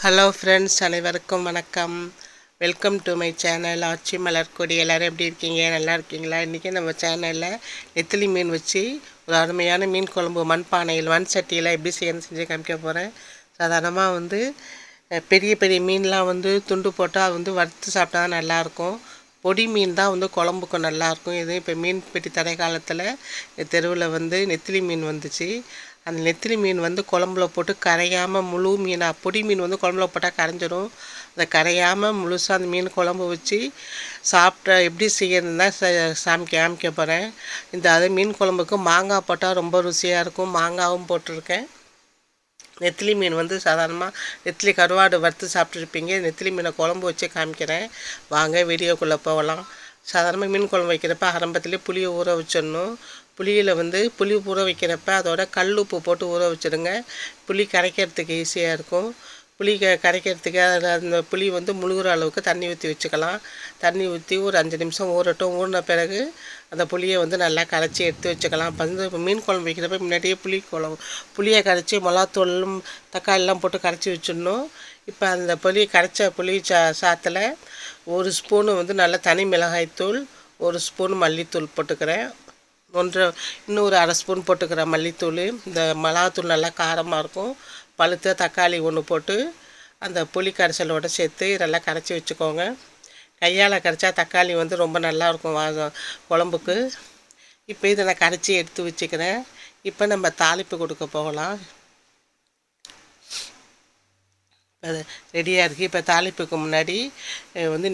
Hello friends, அனைவருக்கும் வணக்கம். Welcome to my channel ஆச்சி மலர்கொடி. எல்லோரும் எப்படி இருக்கீங்க? நல்லா இருக்கீங்களா? இன்றைக்கி நம்ம சேனலில் நெத்திலி மீன் வச்சு ஒரு அருமையான மீன் குழம்பு மண்பானையில் மண் சட்டியில் எப்படி செஞ்சு காமிக்க போகிறேன். சாதாரணமாக பெரிய பெரிய மீன்லாம் துண்டு போட்டால் வறுத்து சாப்பிட்டா தான் நல்லாயிருக்கும். பொடி மீன் தான் குழம்புக்கும் நல்லாயிருக்கும். இது இப்போ மீன் பெட்டி தடை காலத்தில் தெருவில் நெத்திலி மீன் வந்துச்சு. அந்த நெத்திலி மீன் குழம்புல போட்டு கரையாமல் முழு மீனாக, பொடி மீன் குழம்புல போட்டால் கரைஞ்சிடும். அதை கரையாமல் முழுசாக அந்த மீன் குழம்பு வச்சு சாப்பிட்ட எப்படி செய்யறதுன்னு தான் காமிக்க போகிறேன். அது மீன் குழம்புக்கு மாங்காய் போட்டால் ரொம்ப ருசியாக இருக்கும். மாங்காவும் போட்டிருக்கேன். நெத்திலி மீன் சாதாரணமாக நெத்திலி கருவாடு வறுத்து சாப்பிட்ருப்பீங்க. நெத்திலி மீனை குழம்பு வச்சு காமிக்கிறேன். வாங்க வீடியோக்குள்ளே போகலாம். சாதாரணமாக மீன் குழம்பு வைக்கிறப்ப ஆரம்பத்துலேயே புளியை ஊற வச்சிடணும். புளியில் புளி ஊற வைக்கிறப்ப அதோட கல் உப்பு போட்டு ஊற வச்சுடுங்க. புளி கரைக்கிறதுக்கு ஈஸியாக இருக்கும். புளி கரைக்கிறதுக்கு அந்த புளி முழுகிற அளவுக்கு தண்ணி ஊற்றி வச்சுக்கலாம். தண்ணி ஊற்றி ஒரு 5 நிமிஷம் ஊறட்டும். ஊறின பிறகு அந்த புளியை நல்லா கரைச்சி எடுத்து வச்சுக்கலாம். இப்போ மீன் குழம்பு வைக்கிறப்ப முன்னாடியே புளியை கரைச்சி மிளகாத்தூளும் தக்காளிலாம் போட்டு கரைச்சி வச்சிடணும். இப்போ அந்த புளி சாத்தில் 1 ஸ்பூனு நல்லா தனி மிளகாய்த்தூள், 1 ஸ்பூன் மல்லித்தூள் போட்டுக்கிறேன். இன்னொரு 1/2 ஸ்பூன் போட்டுக்கிறேன் மல்லித்தூள். இந்த மிளகாத்தூள் நல்லா காரமாக இருக்கும். பழுத்த தக்காளி 1 போட்டு அந்த புளி கரைசலோடு சேர்த்து நல்லா கரைச்சி வச்சுக்கோங்க. கையால் கரைச்சா தக்காளி ரொம்ப நல்லாயிருக்கும் குழம்புக்கு. இப்போ இதை நான் கரைச்சி எடுத்து வச்சுக்கிறேன். இப்போ நம்ம தாளிப்பு கொடுக்க போகலாம். அது ரெடியாக இருக்குது. இப்போ தாளிப்புக்கு முன்னாடி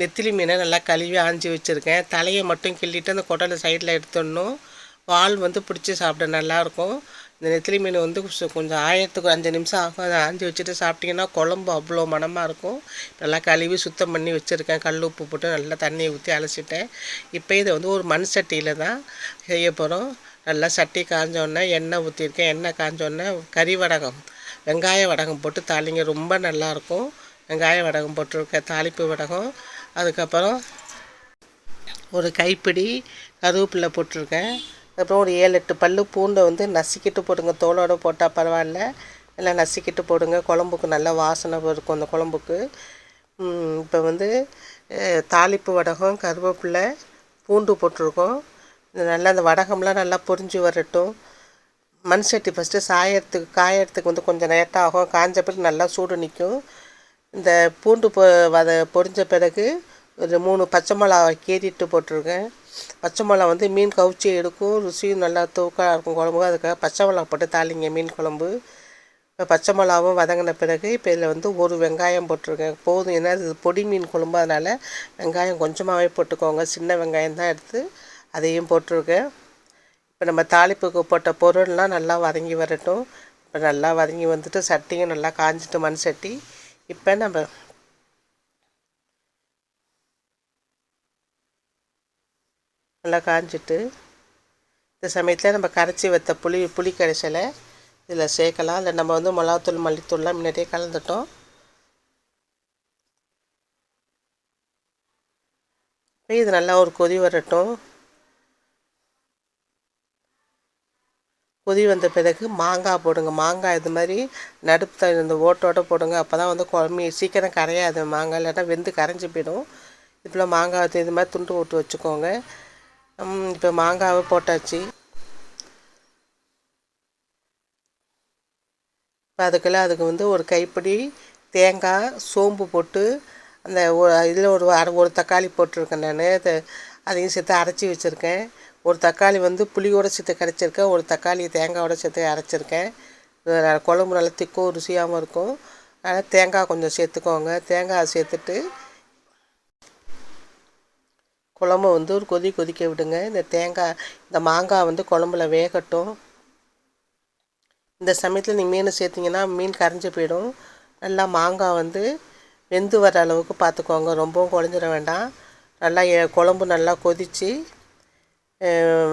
நெத்திலி மீனை நல்லா கழுவி ஆஞ்சி வச்சுருக்கேன். தலையை மட்டும் கிள்ளிட்டு அந்த குடலை சைடில் எடுத்துடணும். வால் பிடிச்சி சாப்பிட நல்லாயிருக்கும். இந்த நெத்திலி மீன் கொஞ்சம் ஆயிரத்துக்கு 5 நிமிஷம் ஆகும். அதை ஆஞ்சி வச்சுட்டு சாப்பிட்டிங்கன்னா குழம்பு அவ்வளோ மணமாக இருக்கும். நல்லா கழுவி சுத்தம் பண்ணி வச்சுருக்கேன். கல் உப்பு போட்டு நல்லா தண்ணியை ஊற்றி அலசிட்டேன். இப்போ இதை ஒரு மண் சட்டியில் தான் செய்ய போகிறோம். நல்லா சட்டி காஞ்சோடனே எண்ணெய் ஊற்றிருக்கேன். எண்ணெய் காஞ்சோடனே கறி வடகம், வெங்காய வடகம் போட்டு தாளிங்க. ரொம்ப நல்லாயிருக்கும். வெங்காய வடகம் போட்டிருக்கேன், தாளிப்பு வடகம். அதுக்கப்புறம் ஒரு கைப்பிடி கருவேப்பிலை போட்டிருக்கேன். அப்புறம் ஒரு 7-8 பல் பூண்டை நசுக்கிட்டு போடுங்க. தோலோடு போட்டால் பரவாயில்ல, நல்லா நசுக்கிட்டு போடுங்க. குழம்புக்கு நல்லா வாசனை இருக்கும் அந்த குழம்புக்கு. இப்போ தாளிப்பு வடகம், கருவேப்பிலை, பூண்டு போட்டிருக்கோம். நல்லா அந்த வடகம்லாம் நல்லா பொரிஞ்சு வரட்டும். மண் சட்டி ஃபஸ்ட்டு காயறதுக்கு கொஞ்சம் லேட்டாக ஆகும். காஞ்ச பிறகு நல்லா சூடு நிற்கும். இந்த பூண்டு பொரிஞ்ச பிறகு ஒரு 3 பச்சை மிளகா கீறிட்டு போட்டிருக்கேன். பச்சை மிளகா மீன் கவுச்சி எடுக்கும், ருசியும் நல்லா தூக்காக இருக்கும் குழம்புக்கு. அதுக்காக பச்சை மிளகா போட்டு தாளிங்க மீன் குழம்பு. இப்போ பச்சை மிளகாவும் வதங்கின பிறகு இப்போ இதில் ஒரு வெங்காயம் போட்டிருக்கேன். போதும், ஏன்னா இது பொடி மீன் குழம்பு, அதனால் வெங்காயம் கொஞ்சமாகவே போட்டுக்கோங்க. சின்ன வெங்காயம் தான் எடுத்து அதையும் போட்டிருக்கேன். இப்போ நம்ம தாளிப்புக்கு போட்ட பொருள்லாம் நல்லா வதங்கி வரட்டும். இப்போ நல்லா வதங்கி வந்துட்டு சட்டியும் நல்லா காஞ்சிட்டு மண் சட்டி. இப்போ நம்ம நல்லா காஞ்சிட்டு இந்த சமயத்தில் நம்ம கரைச்சி வைத்த புளி கரைசலை இதில் சேர்க்கலாம். இல்லை நம்ம மிளகாத்தூள் மல்லித்தூள்லாம் முன்னாடியே கலந்துட்டோம். இது நல்லா ஒரு கொதி வரட்டும். கொதி வந்த பிறகு மாங்காய் போடுங்க. மாங்காய் இது மாதிரி நடுப்பு இந்த ஓட்டோட போடுங்க. அப்போ தான் குழம்பு சீக்கிரம் கரையாது. மாங்காய் இல்லைன்னா வெந்து கரைஞ்சி போயிடும். இப்போலாம் மாங்காய் இது மாதிரி துண்டு போட்டு வச்சுக்கோங்க. இப்போ மாங்காவை போட்டாச்சு. இப்போ அதுக்கு ஒரு கைப்பிடி தேங்காய், சோம்பு போட்டு அந்த இதில் ஒரு தக்காளி போட்டிருக்கேன். நான் அதையும் சேர்த்து அரைச்சி வச்சுருக்கேன். ஒரு தக்காளி புளியோடு சேர்த்து கரைச்சிருக்கேன். ஒரு தக்காளி தேங்காயோடு சேர்த்து அரைச்சிருக்கேன். குழம்பு நல்லா திக்கும் ருசியாகவும் இருக்கும். அதனால் தேங்காய் கொஞ்சம் சேர்த்துக்கோங்க. தேங்காய் சேர்த்துட்டு குழம்பு ஒரு கொதிக்க விடுங்க. இந்த மாங்காய் குழம்புல வேகட்டும். இந்த சமயத்தில் நீங்கள் மீன் சேர்த்திங்கன்னா மீன் கரைஞ்சி போயிடும். நல்லா மாங்காய் வெந்து வர அளவுக்கு பார்த்துக்கோங்க. ரொம்பவும் குழஞ்சிட வேண்டாம். நல்லா குழம்பு நல்லா கொதித்து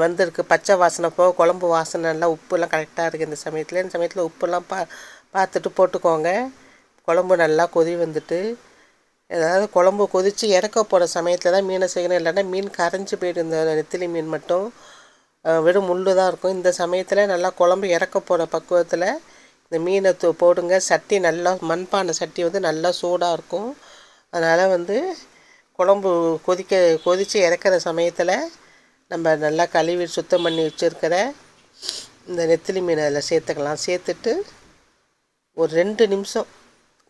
வந்திருக்கு. பச்சை வாசனை குழம்பு வாசனை நல்லா உப்புலாம் கரெக்டாக இருக்குது. இந்த சமயத்தில் உப்புலாம் பார்த்துட்டு போட்டுக்கோங்க. குழம்பு நல்லா கொதி வந்துட்டு, ஏதாவது குழம்பு கொதித்து இறக்க போகிற சமயத்தில் தான் மீனை செய்யணும். இல்லைன்னா மீன் கரைஞ்சி போய்டும். இந்த நெத்திலி மீன் மட்டும் வெறும் முள் தான் இருக்கும். இந்த சமயத்தில் நல்லா குழம்பு இறக்க போகிற பக்குவத்தில் இந்த மீனை போடுங்க. சட்டி நல்லா மண்பானை சட்டி வந்து நல்லா சூடாக இருக்கும். அதனால் வந்து குழம்பு கொதித்து இறக்குற சமயத்தில் நம்ம நல்லா கழுவி சுத்தம் பண்ணி வச்சுருக்கிற இந்த நெத்திலி மீனை அதில் சேர்த்துக்கலாம். சேர்த்துட்டு ஒரு 2 நிமிஷம்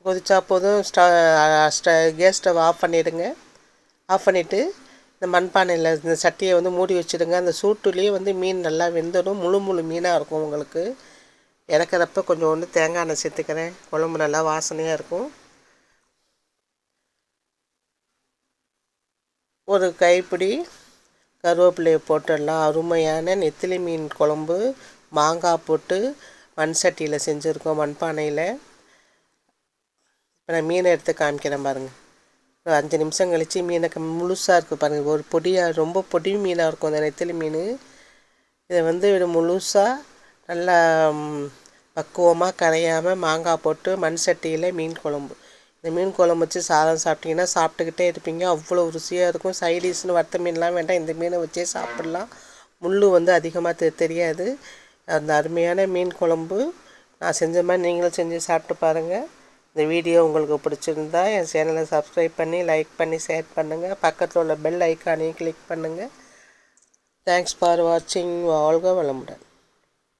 கொதிச்சா போதும். கேஸ் ஸ்டவ் ஆஃப் பண்ணிவிடுங்க. ஆஃப் பண்ணிவிட்டு இந்த மண்பானையில் இந்த சட்டியை வந்து மூடி வச்சுடுங்க. அந்த சூட்டுலேயே வந்து மீன் நல்லா வெந்துடும். முழு மீனாக இருக்கும். உங்களுக்கு இறக்குறப்ப கொஞ்சோண்டு தேங்காய் எண்ணெய் சேர்த்துக்கிறேன். குழம்பு நல்லா வாசனையாக இருக்கும். ஒரு கைப்பிடி கருவேப்பிலையை போட்டுடலாம். அருமையான நெத்திலி மீன் குழம்பு மாங்காய் போட்டு மண் சட்டியில் செஞ்சுருக்கோம், மண்பானையில். இப்போ நான் மீனை எடுத்து காமிக்கிறேன் பாருங்கள். ஒரு 5 நிமிஷம் கழித்து மீனை முழுசாக இருக்குது பாருங்கள். ஒரு பொடியாக ரொம்ப பொடி மீனாக இருக்கும் அந்த நெத்திலி மீன். இதை வந்து முழுசாக நல்லா பக்குவமாக கரையாமல் மாங்காய் போட்டு மண் சட்டியில் மீன் குழம்பு. இந்த மீன் குழம்பு வச்சு சாதம் சாப்பிட்டிங்கன்னா சாப்பிட்டுக்கிட்டே இருப்பீங்க. அவ்வளோ ருசியாக இருக்கும். சைடிஷ்னு வறுத்த மீன்லாம் வேண்டாம், இந்த மீனை வச்சே சாப்பிட்லாம். முள் வந்து அதிகமாக தெரியாது. அந்த அருமையான மீன் குழம்பு நான் செஞ்ச மாதிரி நீங்களும் செஞ்சு சாப்பிட்டு பாருங்கள். இந்த வீடியோ உங்களுக்கு பிடிச்சிருந்தா என் சேனலை சப்ஸ்கிரைப் பண்ணி லைக் பண்ணி ஷேர் பண்ணுங்கள். பக்கத்தில் உள்ள பெல் ஐக்கானையும் கிளிக் பண்ணுங்கள். தேங்க்ஸ் ஃபார் வாட்சிங். வாழ்க வளமுடன்.